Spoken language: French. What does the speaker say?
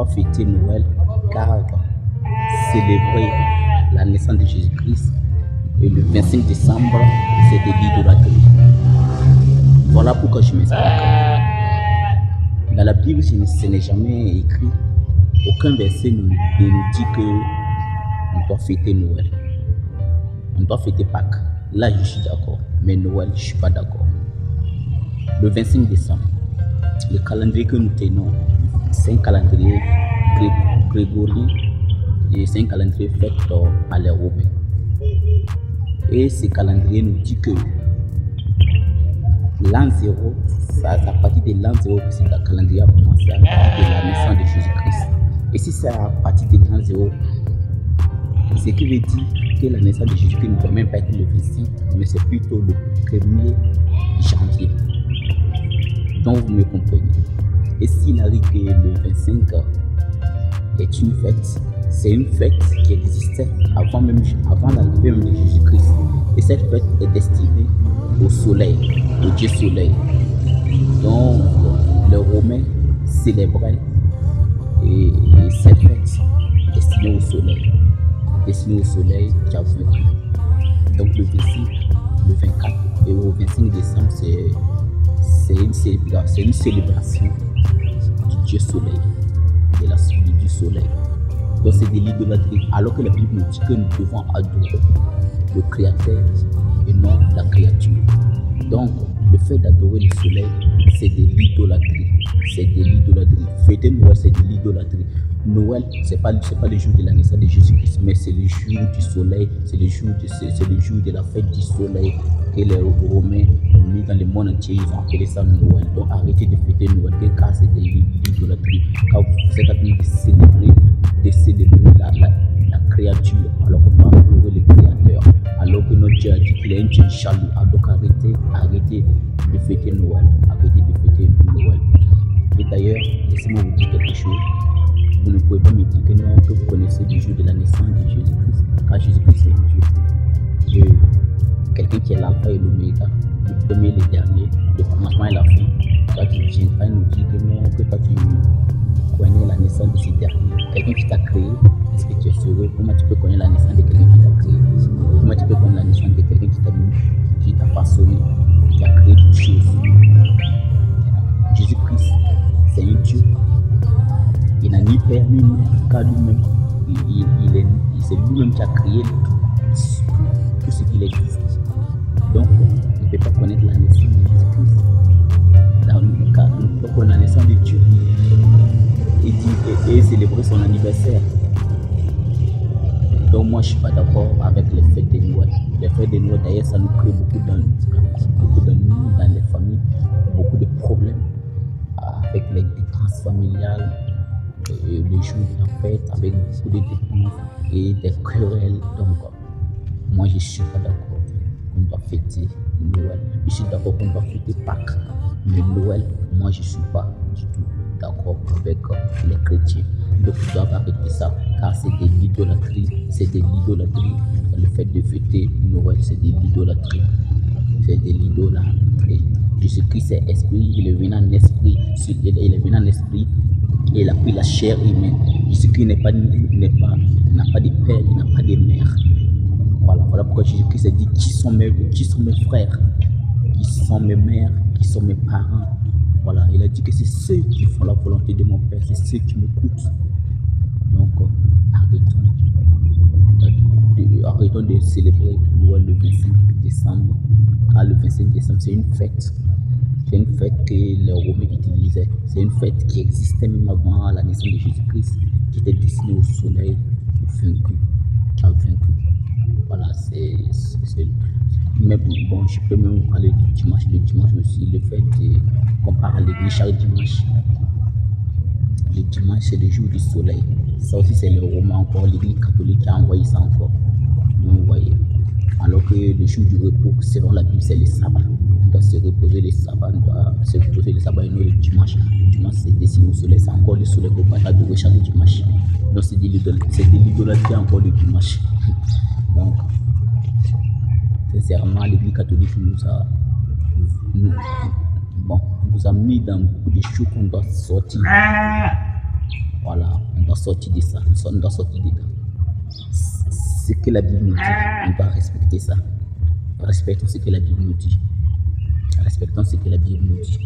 pas fêter Noël car célébrer la naissance de Jésus-Christ et le 25 décembre, c'est de l'idolâtrie. Voilà pourquoi je m'explique. Dans la Bible, ce n'est jamais écrit, aucun verset ne nous dit qu'on doit fêter Noël. On doit fêter Pâques. Là, je suis d'accord. Mais Noël, je ne suis pas d'accord. Le 25 décembre, le calendrier que nous tenons, c'est un calendrier grégorien et c'est un calendrier fait par les Romains. Et ce calendrier nous dit que l'an 0, c'est à partir de l'an 0 que le calendrier a commencé, à partir de la naissance de Jésus-Christ. Et si c'est à partir de l'an 0, ce qui veut dire que la naissance de Jésus-Christ ne doit même pas être le 25, mais c'est plutôt le 1er janvier. Donc vous me comprenez. Et s'il arrive que le 25 est une fête, c'est une fête qui existait avant l'arrivée même de Jésus-Christ. Et cette fête est destinée au soleil, au Dieu soleil. Donc les Romains célébraient et cette fête destinée au soleil qui a vaincu. Donc le 25, le 24 et au 25 décembre, c'est une célébration du Dieu soleil, de la suite du soleil. Donc c'est de l'idolâtrie, alors que la Bible nous dit que nous devons adorer le Créateur et non la créature. Donc le fait d'adorer le soleil, c'est de l'idolâtrie. C'est de l'idolâtrie. Fêter Noël, c'est de l'idolâtrie. Noël, c'est pas le jour de la naissance de Jésus-Christ, mais c'est le jour du soleil, c'est le jour de la fête du soleil que les Romains ont mis dans le monde entier, ils ont appelé ça Noël. Donc arrêtez de fêter Noël, car c'est de l'idolâtrie. Car vous êtes en train de célébrer la créature, alors qu'on doit adorer le Créateur, alors que notre Dieu a dit qu'il est un Dieu jaloux. Donc arrêtez de fêter Noël, Et d'ailleurs, laissez-moi vous dire quelque chose. Vous ne pouvez pas me dire que non, que vous connaissez le jour de la naissance de Jésus-Christ, car Jésus-Christ c'est un Dieu. Quelqu'un qui est l'alpha et l'oméga, le premier et le dernier, le commencement et la fin. Toi tu viendras nous dire que non, que toi tu connais la naissance de ce dernier. Quelqu'un qui t'a créé, est-ce que tu es heureux? Comment tu peux connaître la naissance de quelqu'un qui t'a créé? Comment tu peux connaître la naissance de quelqu'un qui t'a façonné, qui a créé toutes choses? Jésus-Christ, c'est un Dieu. Il n'a ni père ni mère, car lui-même, c'est lui-même qui a créé tout ce qu'il existe. Donc, on ne peut pas connaître la naissance de Jésus-Christ. Car on ne peut pas connaître la naissance de Dieu et célébrer son anniversaire. Donc, moi, je ne suis pas d'accord avec les fêtes de Noël. Les fêtes de Noël, d'ailleurs, ça nous crée beaucoup d'ennuis dans les familles, beaucoup de problèmes avec les dépenses familiales. Les jours de la fête avec beaucoup de dépenses et des querelles. Donc, moi je ne suis pas d'accord qu'on doit fêter Noël. Je suis d'accord qu'on doit fêter Pâques. Mais Noël, moi je ne suis pas du tout d'accord avec les chrétiens. Donc, ils doivent arrêter ça car c'est de l'idolâtrie. C'est de l'idolâtrie. Le fait de fêter Noël, c'est de l'idolâtrie. C'est de l'idolâtrie. Jésus-Christ est esprit, il est venu en esprit. Et il a pris la chair humaine. Jésus-Christ n'a pas de père, il n'a pas de mère. Voilà pourquoi Jésus-Christ a dit qui sont mes frères, qui sont mes mères, qui sont mes parents. Voilà, il a dit que c'est ceux qui font la volonté de mon Père, c'est ceux qui m'écoutent. Donc, arrêtons de célébrer Noël le 25 décembre. Car le 25 décembre, c'est une fête. C'est une fête que les Romains utilisaient. C'est une fête qui existait même avant la naissance de Jésus-Christ, qui était destinée au soleil, qui a vaincu. Voilà, mais bon, je peux même parler du dimanche. Le dimanche aussi, le fait qu'on parle à l'église chaque dimanche. Le dimanche, c'est le jour du soleil. Ça aussi, c'est les Romains encore, l'église catholique qui a envoyé ça encore. Donc, vous voyez. Alors que le jour du repos, selon la Bible, c'est le sabbat. On doit se reposer le sabbat, et non le dimanche. Le dimanche, c'est destiné au soleil. C'est encore le soleil qu'on va adorer chaque dimanche. Donc, c'est de l'idolâtrie encore le dimanche. Donc, sincèrement, l'église catholique nous a mis dans beaucoup de choses qu'on doit sortir. Voilà. doit sortir de ça. On doit sortir dedans. Ce que la Bible nous dit, on doit respecter ça. Respectons ce que la Bible nous dit. Respectons ce que la Bible nous dit.